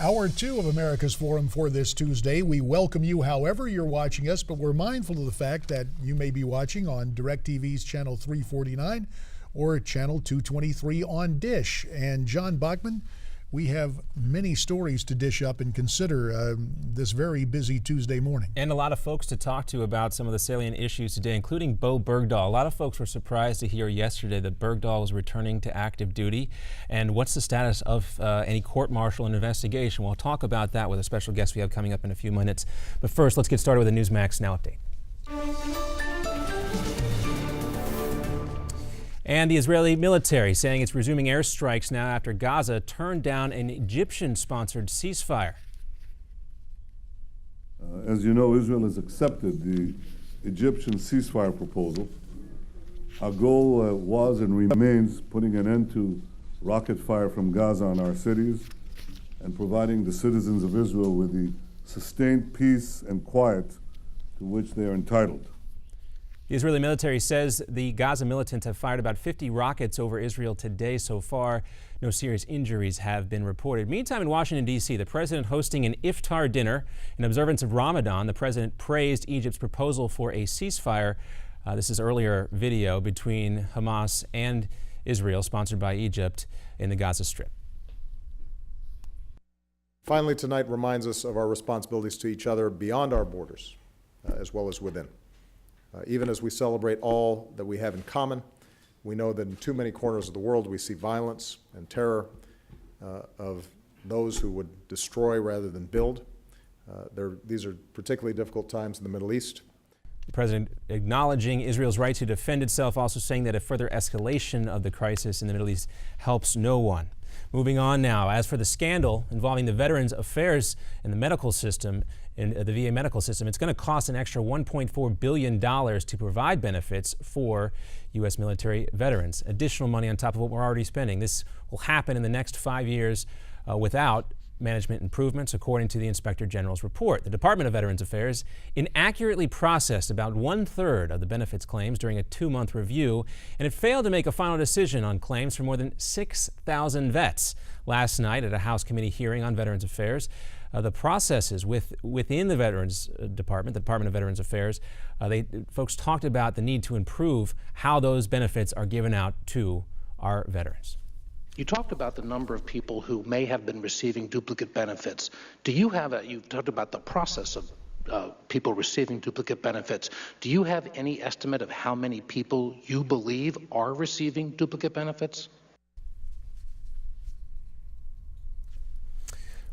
Hour 2 of America's Forum for this Tuesday. We welcome you however you're watching us, but we're mindful of the fact that you may be watching on DirecTV's Channel 349 or Channel 223 on Dish. And John Bachman, we have many stories to dish up and consider this very busy Tuesday morning. And a lot of folks to talk to about some of the salient issues today, including Bowe Bergdahl. A lot of folks were surprised to hear yesterday that Bergdahl was returning to active duty. And what's the status of any court-martial and investigation? We'll talk about that with a special guest we have coming up in a few minutes. But first, let's get started with a Newsmax Now update. And the Israeli military saying it's resuming airstrikes now after Gaza turned down an Egyptian-sponsored ceasefire. As you know, Israel has accepted the Egyptian ceasefire proposal. Our goal was and remains putting an end to rocket fire from Gaza on our cities and providing the citizens of Israel with the sustained peace and quiet to which they are entitled. The Israeli military says the Gaza militants have fired about 50 rockets over Israel today so far. No serious injuries have been reported. Meantime, in Washington, D.C., the president hosting an iftar dinner in observance of Ramadan. The president praised Egypt's proposal for a ceasefire. This is earlier video between Hamas and Israel, sponsored by Egypt, in the Gaza Strip. Finally, tonight reminds us of our responsibilities to each other beyond our borders, as well as within. Even as we celebrate all that we have in common, we know that in too many corners of the world we see violence and terror of those who would destroy rather than build. These are particularly difficult times in the Middle East. The president acknowledging Israel's right to defend itself, also saying that a further escalation of the crisis in the Middle East helps no one. Moving on now, as for the scandal involving the Veterans Affairs in the medical system, in the VA medical system, it's going to cost an extra $1.4 billion to provide benefits for U.S. military veterans. Additional money on top of what we're already spending. This will happen in the next 5 years without management improvements, according to the Inspector General's report. The Department of Veterans Affairs inaccurately processed about 1/3 of the benefits claims during a 2-month review, and it failed to make a final decision on claims for more than 6,000 vets. Last night at a House committee hearing on Veterans Affairs, the processes within the Veterans Department, the Department of Veterans Affairs, folks talked about the need to improve how those benefits are given out to our veterans. You talked about the number of people who may have been receiving duplicate benefits. Do you have you talked about the process of people receiving duplicate benefits. Do you have any estimate of how many people you believe are receiving duplicate benefits?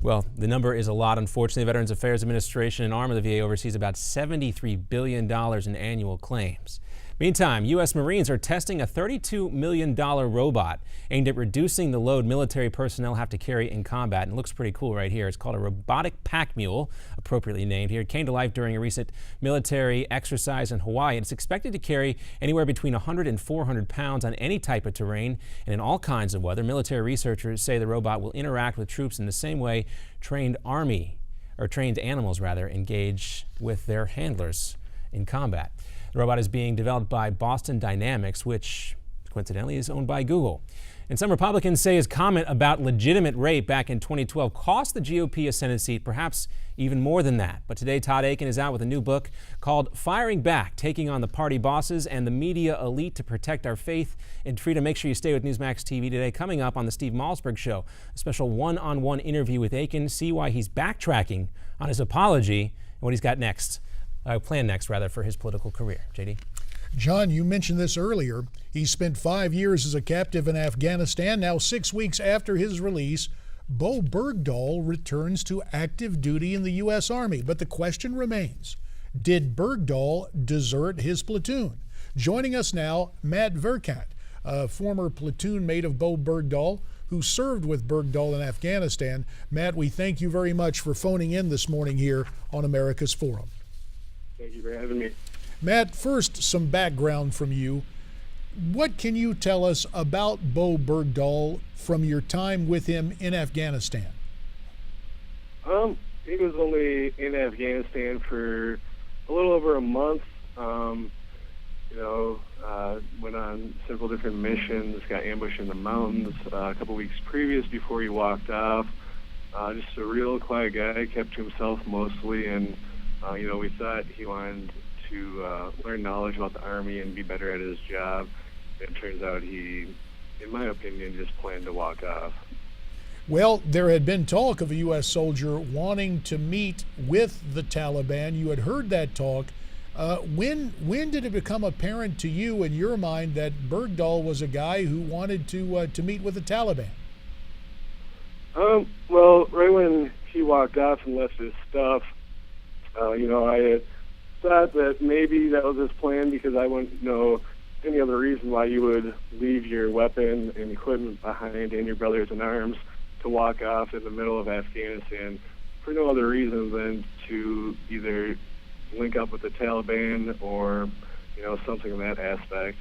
Well, the number is a lot, unfortunately. The Veterans Affairs Administration, an arm of the VA, oversees about $73 billion in annual claims. Meantime, U.S. Marines are testing a $32 million robot aimed at reducing the load military personnel have to carry in combat. And it looks pretty cool right here. It's called a robotic pack mule, appropriately named here. It came to life during a recent military exercise in Hawaii. It's expected to carry anywhere between 100 and 400 pounds on any type of terrain and in all kinds of weather. Military researchers say the robot will interact with troops in the same way trained animals engage with their handlers in combat. The robot is being developed by Boston Dynamics, which coincidentally is owned by Google. And some Republicans say his comment about legitimate rape back in 2012 cost the GOP a Senate seat, perhaps even more than that. But today, Todd Akin is out with a new book called Firing Back, Taking on the Party Bosses and the Media Elite to Protect Our Faith and Freedom. Make sure you stay with Newsmax TV today. Coming up on the Steve Malzberg Show, a special one-on-one interview with Akin, see why he's backtracking on his apology and what he's got next. Plan next, for his political career. JD? John, you mentioned this earlier. He spent 5 years as a captive in Afghanistan. Now, 6 weeks after his release, Bowe Bergdahl returns to active duty in the U.S. Army. But the question remains, did Bergdahl desert his platoon? Joining us now, Matt Vierkant, a former platoon mate of Bowe Bergdahl, who served with Bergdahl in Afghanistan. Matt, we thank you very much for phoning in this morning here on America's Forum. Thank you for having me. Matt, first, some background from you. What can you tell us about Bowe Bergdahl from your time with him in Afghanistan? He was only in Afghanistan for a little over a month. Went on several different missions, got ambushed in the mountains a couple weeks previous before he walked off. just a real quiet guy, kept to himself mostly, and we thought he wanted to learn knowledge about the Army and be better at his job. It turns out he, in my opinion, just planned to walk off. Well, there had been talk of a U.S. soldier wanting to meet with the Taliban. You had heard that talk. When did it become apparent to you, in your mind, that Bergdahl was a guy who wanted to meet with the Taliban? Well, right when he walked off and left his stuff, I had thought that maybe that was his plan, because I wouldn't know any other reason why you would leave your weapon and equipment behind and your brothers in arms to walk off in the middle of Afghanistan for no other reason than to either link up with the Taliban or, something in that aspect.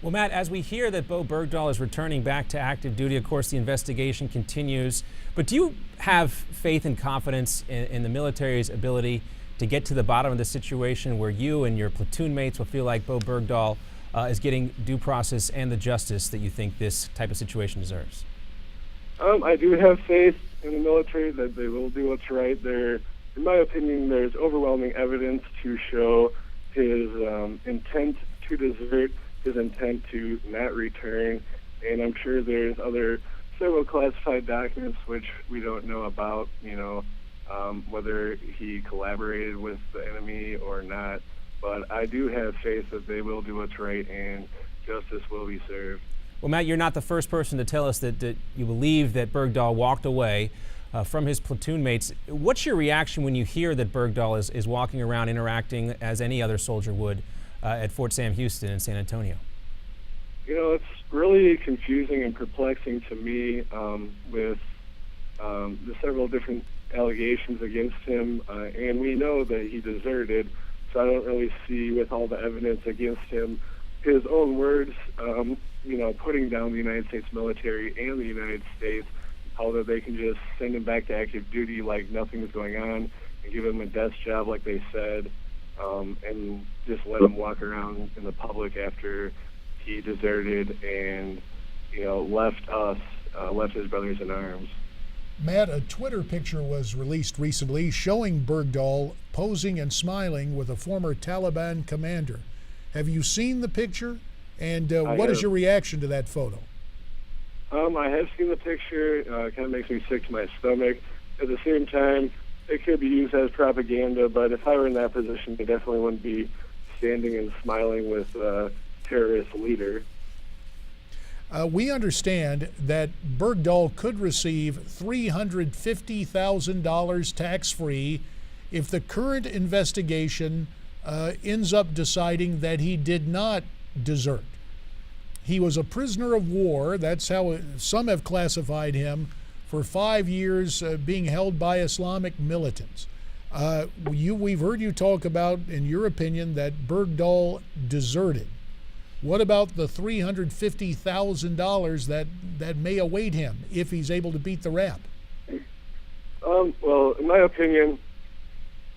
Well, Matt, as we hear that Bowe Bergdahl is returning back to active duty, of course, the investigation continues. But do you have faith and confidence in the military's ability to get to the bottom of the situation where you and your platoon mates will feel like Bowe Bergdahl is getting due process and the justice that you think this type of situation deserves? I do have faith in the military that they will do what's right. In my opinion, there's overwhelming evidence to show his intent to desert, his intent to not return, and I'm sure there's several classified documents which we don't know about, whether he collaborated with the enemy or not. But I do have faith that they will do what's right and justice will be served. Well, Matt, you're not the first person to tell us that you believe that Bergdahl walked away from his platoon mates. What's your reaction when you hear that Bergdahl is walking around interacting as any other soldier would at Fort Sam Houston in San Antonio? It's really confusing and perplexing to me with the several different allegations against him, and we know that he deserted, so I don't really see, with all the evidence against him, his own words, putting down the United States military and the United States, how that they can just send him back to active duty like nothing is going on and give him a desk job like they said, and just let him walk around in the public after he deserted and, left his brothers in arms. Matt, a Twitter picture was released recently showing Bergdahl posing and smiling with a former Taliban commander. Have you seen the picture? And what is your reaction to that photo? I have seen the picture. It kind of makes me sick to my stomach. At the same time, it could be used as propaganda, but if I were in that position, I definitely wouldn't be standing and smiling with a terrorist leader. We understand that Bergdahl could receive $350,000 tax-free if the current investigation ends up deciding that he did not desert. He was a prisoner of war. That's how some have classified him, for 5 years being held by Islamic militants. We've heard you talk about, in your opinion, that Bergdahl deserted. What about the $350,000 that may await him if he's able to beat the rap? Well, in my opinion,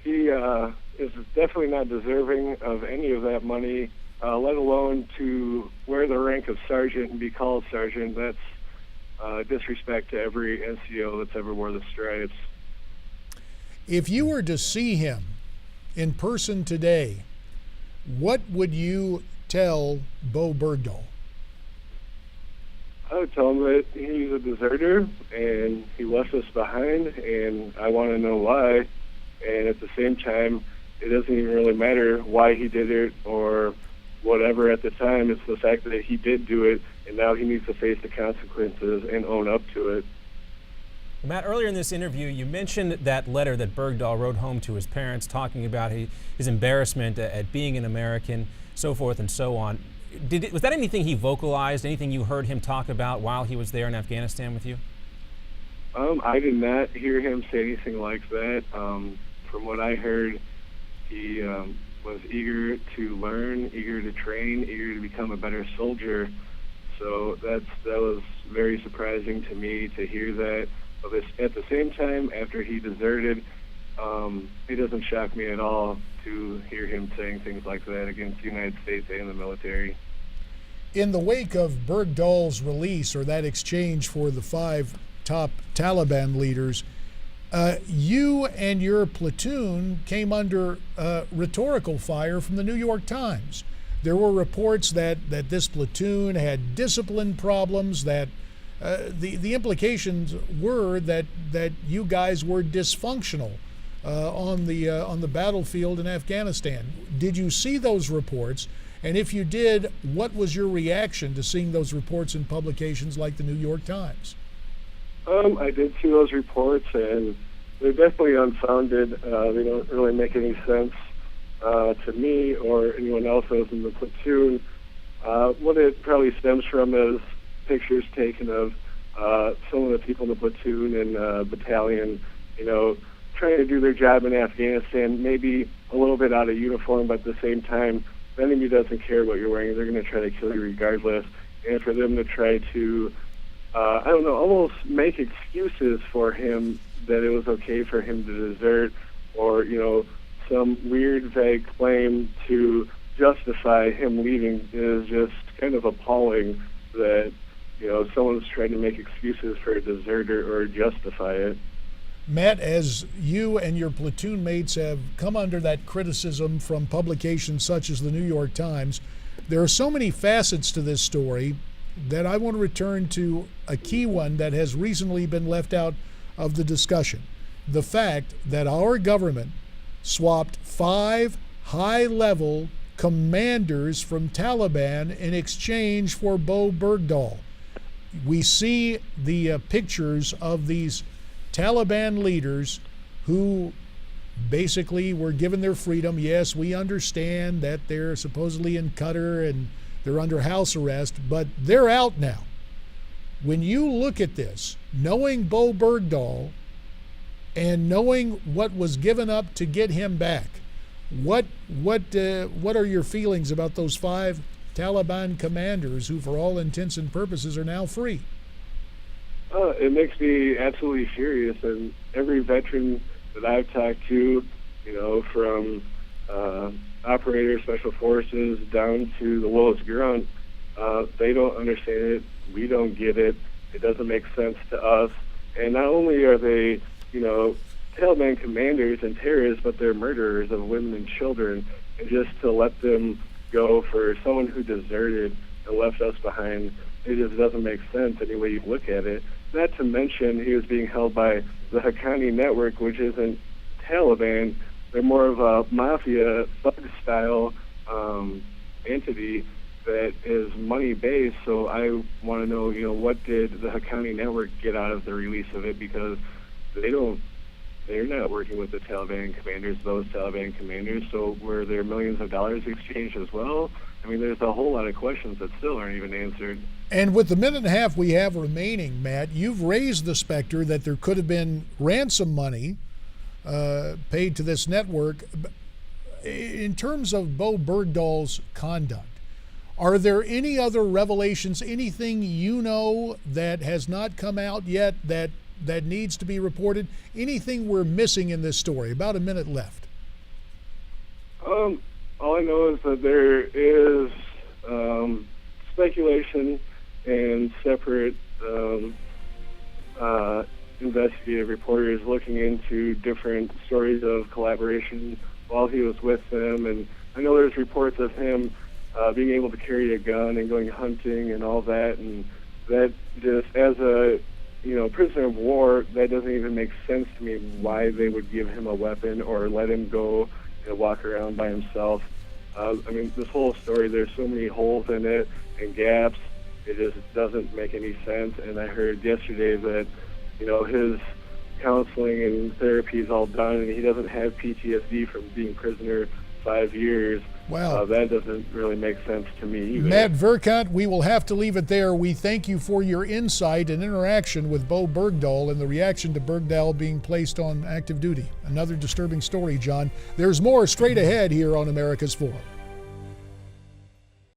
he is definitely not deserving of any of that money, let alone to wear the rank of sergeant and be called sergeant. That's disrespect to every NCO that's ever wore the stripes. If you were to see him in person today, what would you tell Bowe Bergdahl? I would tell him that he's a deserter and he left us behind, and I want to know why. And at the same time, it doesn't even really matter why he did it or whatever at the time. It's the fact that he did do it, and now he needs to face the consequences and own up to it. Matt, earlier in this interview, you mentioned that letter that Bergdahl wrote home to his parents, talking about his embarrassment at being an American, so forth and so on. Was that anything he vocalized, anything you heard him talk about while he was there in Afghanistan with you? I did not hear him say anything like that. From what I heard, he was eager to learn, eager to train, eager to become a better soldier. So that was very surprising to me to hear that. But at the same time, after he deserted, it doesn't shock me at all to hear him saying things like that against the United States and the military. In the wake of Bergdahl's release, or that exchange for the 5 top Taliban leaders. You and your platoon came under rhetorical fire from the New York Times. There were reports that this platoon had discipline problems, that the implications were that you guys were dysfunctional on the battlefield in Afghanistan. Did you see those reports? And if you did, what was your reaction to seeing those reports in publications like the New York Times? I did see those reports, and they're definitely unfounded. They don't really make any sense to me or anyone else that was in the platoon. What it probably stems from is pictures taken of some of the people in the platoon and battalion, trying to do their job in Afghanistan, maybe a little bit out of uniform, but at the same time, the enemy doesn't care what you're wearing. They're going to try to kill you regardless. And for them to try to, almost make excuses for him that it was okay for him to desert, or, some weird, vague claim to justify him leaving is just kind of appalling that, someone's trying to make excuses for a deserter or justify it. Matt, as you and your platoon mates have come under that criticism from publications such as the New York Times, there are so many facets to this story that I want to return to a key one that has recently been left out of the discussion. The fact that our government swapped 5 high-level commanders from Taliban in exchange for Bowe Bergdahl. We see the pictures of these Taliban leaders who basically were given their freedom. Yes, we understand that they're supposedly in Qatar and they're under house arrest, but they're out now. When you look at this, knowing Bowe Bergdahl and knowing what was given up to get him back, what are your feelings about those 5 Taliban commanders who, for all intents and purposes, are now free? It makes me absolutely furious, and every veteran that I've talked to, from operators, special forces, down to the lowest grunt, they don't understand it. We don't get it. It doesn't make sense to us. And not only are they, Taliban commanders and terrorists, but they're murderers of women and children. And just to let them go for someone who deserted and left us behind, it just doesn't make sense any way you look at it. Not to mention, he was being held by the Haqqani network, which isn't Taliban. They're more of a mafia thug-style entity that is money-based. So I want to know, what did the Haqqani network get out of the release of it? Because they're not working with the Taliban commanders, those Taliban commanders. So were there millions of dollars exchanged as well? I mean, there's a whole lot of questions that still aren't even answered. And with the minute and a half we have remaining, Matt, you've raised the specter that there could have been ransom money paid to this network. In terms of Bowe Bergdahl's conduct, are there any other revelations, anything that has not come out yet that needs to be reported? Anything we're missing in this story? About a minute left. All I know is that there is speculation and separate investigative reporters looking into different stories of collaboration while he was with them. And I know there's reports of him being able to carry a gun and going hunting and all that. And that just, as a prisoner of war, that doesn't even make sense to me why they would give him a weapon or let him go and walk around by himself. This whole story, there's so many holes in it and gaps. It just doesn't make any sense. And I heard yesterday that, his counseling and therapy is all done, and he doesn't have PTSD from being prisoner 5 years. Wow. That doesn't really make sense to me either. Matt Vierkant, we will have to leave it there. We thank you for your insight and interaction with Bowe Bergdahl and the reaction to Bergdahl being placed on active duty. Another disturbing story, John. There's more straight ahead here on America's Forum.